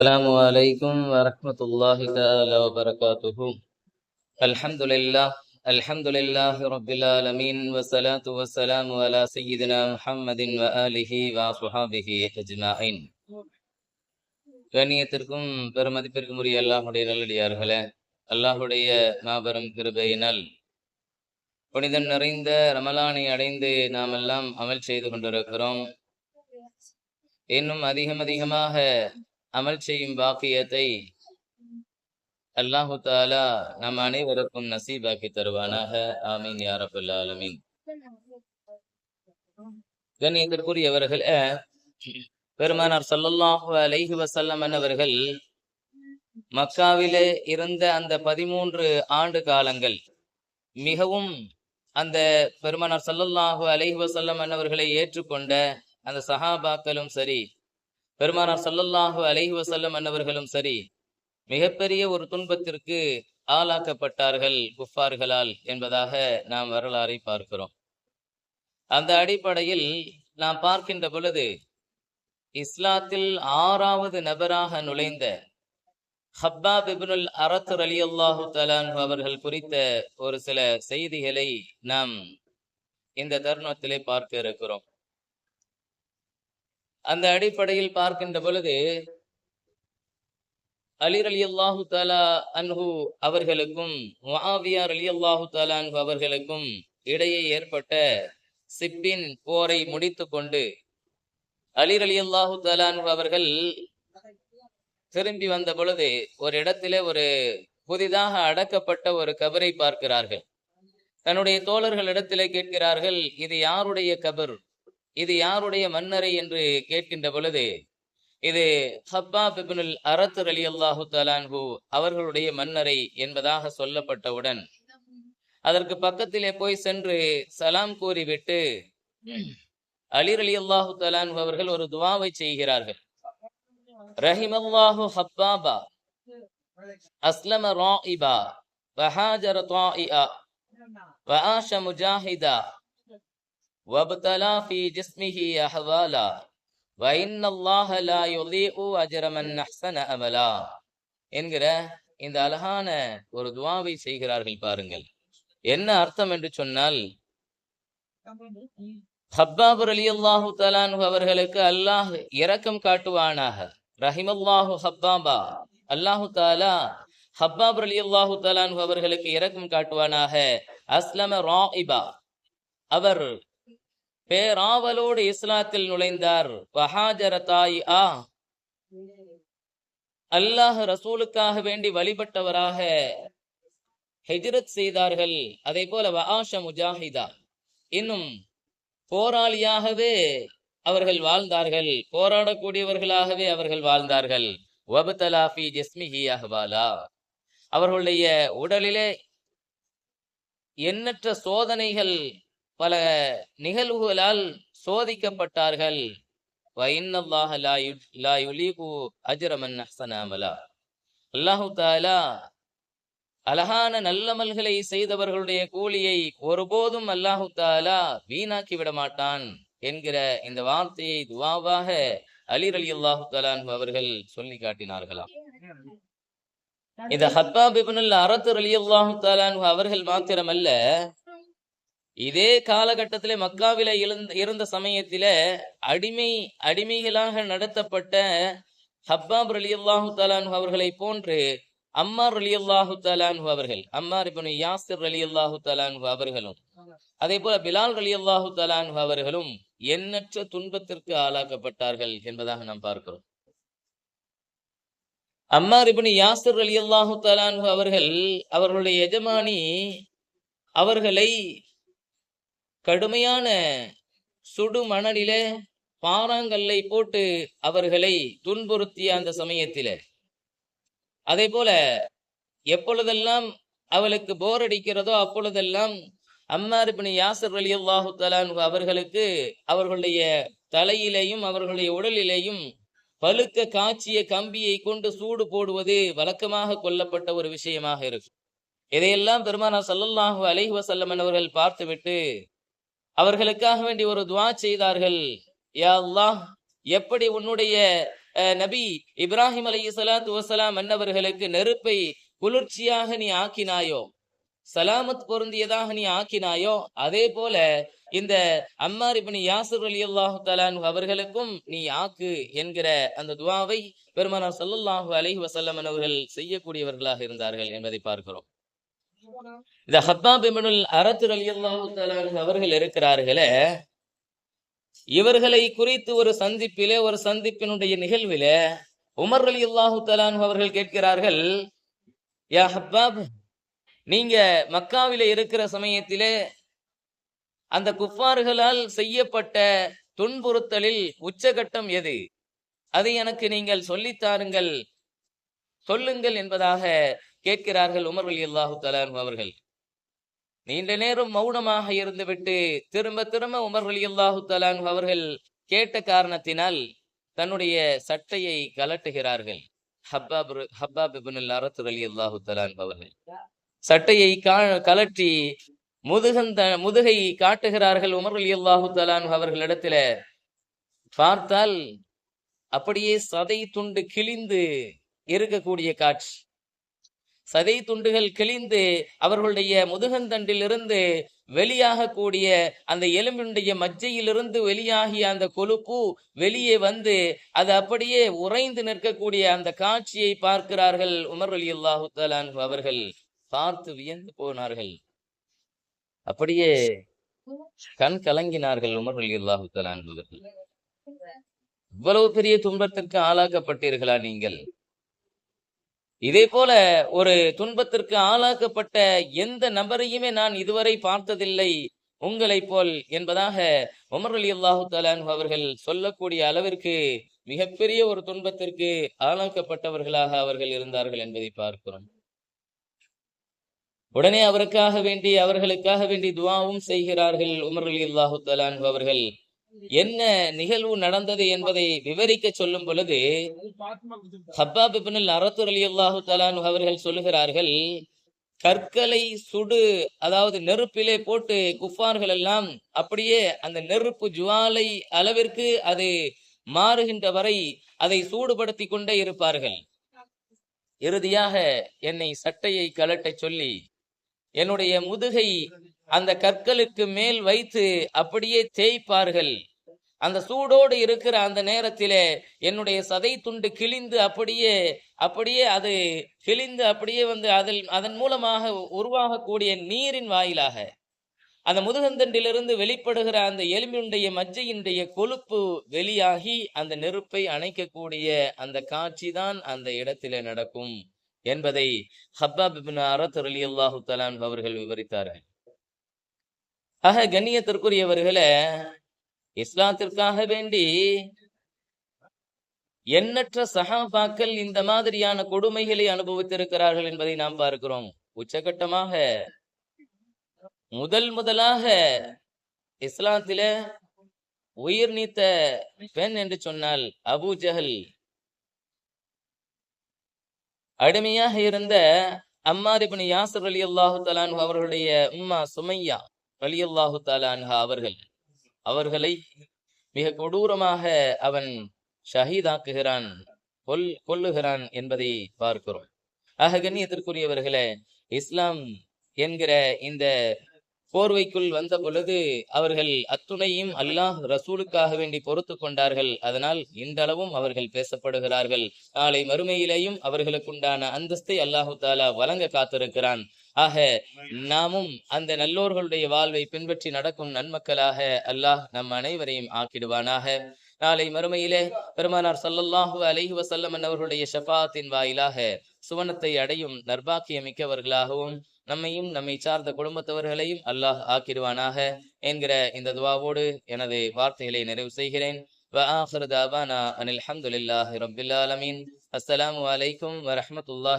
السلام عليكم ورحمة الله تعالى وبركاته. الحمد لله رب العالمين والصلاة والسلام على سيدنا محمد وآله وصحابه أجمعين. கண்ணியத்திற்கும் பெருமதிப்பிற்கும் உரிய அல்லாஹுடைய நல்லடியார்களே, அல்லாஹுடைய மாபெரும் கிருபையினால் புனிதம் நிறைந்த ரமலானை அடைந்து நாம் எல்லாம் அமல் செய்து கொண்டிருக்கிறோம். இன்னும் அதிகமாக அமல் செய்யும் பாக்கியத்தை அல்லாஹு தாலா நம் அனைவருக்கும் நசீபாக்கி தருவானாக. ஆமீன் யா ரப்பல் ஆலமீன். கண்ணியத்திற்குரியவர்கள், பெருமானார் ஸல்லல்லாஹு அலைஹி வஸல்லம் அவர்கள் மக்காவிலே இருந்த அந்த 13 ஆண்டு காலங்கள் மிகவும் அந்த பெருமானார் ஸல்லல்லாஹு அலைஹி வஸல்லம் அவர்களை ஏற்றுக்கொண்ட அந்த சஹாபாக்களும் சரி, பெருமானார் ஸல்லல்லாஹு அலைஹி வஸல்லம் அவர்களும் சரி, மிகப்பெரிய ஒரு துன்பத்திற்கு ஆளாக்கப்பட்டார்கள் குஃபார்களால் என்பதாக நாம் வரலாறை பார்க்கிறோம். அந்த அடிப்படையில் நாம் பார்க்கின்ற பொழுது இஸ்லாத்தில் 6வது நபராக நுழைந்த ஹப்பாப் இப்னுல் அரத் ரலியல்லாஹு தஆலா அன்ஹு அவர்கள் குறித்த ஒரு சில செய்திகளை நாம் இந்த தருணத்திலே பார்க்க இருக்கிறோம். அந்த அடிப்படையில் பார்க்கின்ற பொழுது அலி ரலியல்லாஹு தஆலா அன்ஹு அவர்களுக்கும் முஆவியா ரலியல்லாஹு தஆலா அன்ஹு அவர்களுக்கும் இடையே ஏற்பட்ட சிப்பின் போரை முடித்து கொண்டு அலி ரலியல்லாஹு தஆலா அன்ஹு அவர்கள் திரும்பி வந்த பொழுது ஒரு இடத்திலே ஒரு புதிதாக அடக்கப்பட்ட ஒரு கபரை பார்க்கிறார்கள். தன்னுடைய தோழர்களிடத்திலே கேட்கிறார்கள், இது யாருடைய கபர், இது யாருடைய மன்னரை என்று கேட்கின்ற பொழுது, இது ஹப்பாப் இப்னுல் அரத் ரலியல்லாஹு தஆலா அன்ஹு அவர்களுடைய மன்னரை என்பதாக சொல்லப்பட்டவுடன் அதற்கு பக்கத்திலே போய் சென்று சலாம் கூறிவிட்டு அலி ரலியல்லாஹு தஆலா அன்ஹு அவர்கள் ஒரு துஆவை செய்கிறார்கள். ரஹிமல்லாஹு ஹப்பாபா அஸ்லம ராயிபா வஹாஜர தாயிஆ வஆஷ முஜாஹிதா வப்தலா ஃபீ ஜிஸ்மிஹி அஹ்வாலா வஇன்னல்லாஹ லா யுதீஉ அஜ்ர மன் அஹ்ஸன அமலா என்கிற இந்த அழகான ஒரு துஆவை செய்கிறார்கள். பாருங்கள், என்ன அர்த்தம் என்று சொன்னால், ஹப்பாப் ரலியல்லாஹு தஆலா அன்ஹு அவர்களுக்கு அல்லாஹ் இரக்கம் காட்டுவானாக. ரஹிமல்லாஹு ஹப்பாபா, அல்லாஹு தஆலா ஹப்பாப் ரலியல்லாஹு தஆலா அன்ஹு அவர்களுக்கு இரக்கம் காட்டுவானாக. அஸ்லம ராயிபா, அவர் பேராவலோடு இஸ்லாத்தில் நுழைந்தார். வஹாஜர தாயிஆ, அல்லாஹ் ரசூலுக்காக வேண்டி வழிபட்டவராக ஹிஜ்ரத் செய்தார்கள். அதே போல வஆஷ முஜாஹிதா, இன்னும் போராளியாகவே அவர்கள் வாழ்ந்தார்கள், போராடக்கூடியவர்களாகவே அவர்கள் வாழ்ந்தார்கள். வப்தலா ஃபீ ஜிஸ்மிஹி அஹ்வாலா, அவர்களுடைய உடலிலே எண்ணற்ற சோதனைகள், பல நிகழ்வுகளால் சோதிக்கப்பட்டார்கள். வஇன்னல்லாஹ லா யுலீகு அஜ்ர மன் அஹ்ஸன அமலா, அல்லாஹு தஆலா அழகான நல்லமல்களை செய்தவர்களுடைய கூலியை ஒருபோதும் அல்லாஹு தஆலா வீணாக்கி விட மாட்டான் என்கிற இந்த வார்த்தையை துஆவாக அலி ரலியல்லாஹு தஆலா அன்ஹு அவர்கள் சொல்லி காட்டினார்களாம். இந்த ஹப்பாப் இப்னுல் அரத் ரலியல்லாஹு தஆலா அன்ஹு அவர்கள் மாத்திரமல்ல, இதே காலகட்டத்திலே மக்காவில இருந்த சமயத்திலே அடிமைகளாக நடத்தப்பட்ட ஹப்பாப் ரலியல்லாஹு தஆலா அன்ஹு அவர்களை போன்று அம்மார் ரலியல்லாஹு தஆலா அன்ஹு அவர்கள், அம்மார் இப்னு யாசிர் ரலியல்லாஹு தஆலா அன்ஹு அவர்களும், அதே போல பிலால் ரலியல்லாஹு தஆலா அன்ஹு அவர்களும் எண்ணற்ற துன்பத்திற்கு ஆளாக்கப்பட்டார்கள் என்பதாக நாம் பார்க்கிறோம். அம்மார் இப்னு யாசிர் ரலியல்லாஹு தஆலா அன்ஹு அவர்கள், அவர்களுடைய எஜமானி அவர்களை கடுமையான சுடு மணலிலே பாறாங்கல்லை போட்டு அவர்களை துன்புறுத்திய அந்த சமயத்திலே, அதே போல எப்பொழுதெல்லாம் அவளுக்கு போர் அடிக்கிறதோ அப்பொழுதெல்லாம் அம்மார் இப்னு யாசிர் ரலியல்லாஹு தஆலா அன்ஹு அவர்களுக்கு அவர்களுடைய தலையிலேயும் அவர்களுடைய உடலிலேயும் பழுக்க காய்ச்சிய கம்பியை கொண்டு சூடு போடுவது வழக்கமாக கொள்ளப்பட்ட ஒரு விஷயமாக இருக்கும். இதையெல்லாம் பெருமானார் ஸல்லல்லாஹு அலைஹி வஸல்லம் அவர்கள் பார்த்துவிட்டு அவர்களுக்காக வேண்டி ஒரு துஆ செய்தார்கள். யா அல்லாஹ், எப்படி உன்னுடைய நபி இப்ராஹிம் அலைஹிஸ்ஸலாத்து வஸ்ஸலாம் அன்னவர்களுக்கு நெருப்பை குளிர்ச்சியாக நீ ஆக்கினாயோ, சலாமத் பொருந்தியதாக நீ ஆக்கினாயோ, அதே போல இந்த அம்மார் இப்னு யாசிர் ரலியல்லாஹு தஆலா அன்ஹு அவர்களுக்கும் நீ ஆக்கு என்கிற அந்த துஆவை பெருமானார் ஸல்லல்லாஹு அலைஹி வஸல்லம் அவர்கள் செய்யக்கூடியவர்களாக இருந்தார்கள் என்பதை பார்க்கிறோம். இந்த ஹப்பாப் இப்னுல் அரத் ரலியல்லாஹு தஆலா அன்ஹு அவர்கள் இருக்கிறார்களே, இவர்களை குறித்து ஒரு சந்திப்பினுடைய நிகழ்விலே உமர் ரலியல்லாஹு தஆலா அன்ஹு அவர்கள் கேட்கிறார்கள், யா ஹப்பாப், நீங்க மக்காவிலே இருக்கிற சமயத்திலே அந்த குஃபார்களால் செய்யப்பட்ட துன்புறுத்தலில் உச்சகட்டம் எது? அதை எனக்கு நீங்கள் சொல்லித்தாருங்கள், சொல்லுங்கள் என்பதாக கேட்கிறார்கள் உமர் ரலியல்லாஹு தஆலா அன்ஹு அவர்கள். நீண்ட நேரம் மௌனமாக இருந்துவிட்டு திரும்ப திரும்ப உமர் ரலியல்லாஹு தஆலா அன்ஹு அவர்கள் கேட்ட காரணத்தினால் தன்னுடைய சட்டையை கலட்டுகிறார்கள். ஹப்பாப் இப்னுல் அரத் ரலியல்லாஹு தஆலா அன்ஹு அவர்கள் சட்டையை கலட்டி முதுகை காட்டுகிறார்கள். உமர் ரலியல்லாஹு தஆலா அன்ஹு அவர்களிடத்தில பார்த்தால் அப்படியே சதை துண்டு கிழிந்து இருக்கக்கூடிய காட்சி. சதை துண்டுகள் கிழிந்து அவர்களுடைய முதுகந்தண்டிலிருந்து வெளியாகக்கூடிய அந்த எலும்பினுடைய மஜ்ஜையிலிருந்து வெளியாகிய அந்த கொழுப்பு வெளியே வந்து அது அப்படியே உறைந்து நிற்கக்கூடிய அந்த காட்சியை பார்க்கிறார்கள். உமர் ரலியல்லாஹு தஆலா அன்ஹு அவர்கள் பார்த்து வியந்து போனார்கள். அப்படியே கண் கலங்கினார்கள் உமர் ரலியல்லாஹு தஆலா அன்ஹு அவர்கள். இவ்வளவு பெரிய துன்பத்திற்கு ஆளாக்கப்பட்டீர்களா நீங்கள்? இதே போல ஒரு துன்பத்திற்கு ஆளாக்கப்பட்ட எந்த நபரையுமே நான் இதுவரை பார்த்ததில்லை உங்களை போல் என்பதாக உமர் ரலியல்லாஹு தஆலா அன்ஹு அவர்கள் சொல்லக்கூடிய அளவிற்கு மிகப்பெரிய ஒரு துன்பத்திற்கு ஆளாக்கப்பட்டவர்களாக அவர்கள் இருந்தார்கள் என்பதை பார்க்கிறோம். உடனே அவர்களுக்காக வேண்டி துஆவும் செய்கிறார்கள் உமர் ரலியல்லாஹு தஆலா அன்ஹு அவர்கள். என்ன நிகழ்வு நடந்தது என்பதை விவரிக்க சொல்லும் பொழுது ஹப்பாப் இப்னுல் அரத் ரலியல்லாஹு தஆலா அன்ஹு அவர்கள் சொல்லுகிறார்கள், கற்களை சுடு, அதாவது நெருப்பிலே போட்டு குஃபார்கள் எல்லாம் அப்படியே அந்த நெருப்பு ஜுவாலை அளவிற்கு அது மாறுகின்ற வரை அதை சூடுபடுத்தி கொண்டே இருப்பார்கள். இறுதியாக என்னை சட்டையை கலட்ட சொல்லி என்னுடைய முதுகை அந்த கற்களுக்கு மேல் வைத்து அப்படியே தேய்ப்பார்கள். அந்த சூடோடு இருக்கிற அந்த நேரத்திலே என்னுடைய சதை துண்டு கிழிந்து அப்படியே அது கிழிந்து அப்படியே வந்து அதன் மூலமாக உருவாகக்கூடிய நீரின் வாயிலாக அந்த முதுகந்தண்டிலிருந்து வெளிப்படுகிற அந்த எலும்பினுடைய மஜ்ஜையினுடைய கொழுப்பு வெளியாகி அந்த நெருப்பை அணைக்கக்கூடிய அந்த காட்சி தான் அந்த இடத்திலே நடக்கும் என்பதை ஹப்பாப் இப்னு அரத் ரலியல்லாஹு தஆலா அன்ஹு அவர்கள் விவரித்தார்கள். ஆக கண்ணியத்திற்குரியவர்களே, இஸ்லாத்திற்காக வேண்டி எண்ணற்ற சஹாபாக்கள் இந்த மாதிரியான கொடுமைகளை அனுபவித்திருக்கிறார்கள் என்பதை நாம் பார்க்கிறோம். உச்சகட்டமாக முதலாக இஸ்லாத்தில உயிர் நீத்த பெண் என்று சொன்னால் அபூ ஜஹல். அடிமையாக இருந்த அம்மார் இப்னு யாசிர் ரலியல்லாஹு தஆலா அன்ஹு அவர்களுடைய உம்மா சுமையா ரலியல்லாஹு தஆலா அன்ஹா அவர்களை மிக கொடூரமாக அவன் ஷஹீதாக்குகிறான், கொல்லுகிறான் என்பதை பார்க்கிறோம். ஆக கண்ணியத்திற்குரியவர்களே, இஸ்லாம் என்கிற இந்த போர்வைக்குள் வந்த பொழுது அவர்கள் அத்துணையும் அல்லாஹ் ரசூலுக்காக வேண்டி பொறுத்து கொண்டார்கள். அதனால் இன்றளவும் அவர்கள் பேசப்படுகிறார்கள். நாளை மறுமையிலேயும் அவர்களுக்குண்டான அந்தஸ்தை அல்லாஹு தாலா வழங்க காத்திருக்கிறான். ஆக நாமும் அந்த நல்லோர்களுடைய வாழ்வை பின்பற்றி நடக்கும் நன்மக்களாக அல்லாஹ் நம் அனைவரையும் ஆக்கிடுவானாக. நாளை மறுமையிலே பெருமானார் ஸல்லல்லாஹு அலைஹி வஸல்லம் அவர்களுடைய ஷஃபாத்தின் வாயிலாக சுவனத்தை அடையும் நர்பாக்கியம் மிக்கவர்களாகவும் நம்மையும் நம்மை சார்ந்த குடும்பத்தவர்களையும் அல்லாஹ் ஆக்கிடுவானாக என்கிற இந்த துவாவோடு எனது வார்த்தைகளை நிறைவு செய்கிறேன். வஆகிரு தாவானா அனில் ஹம்துலில்லாஹி ரப்பில் ஆலமீன். அஸ்ஸலாமு அலைக்கும் வரஹ்மத்துல்லாஹி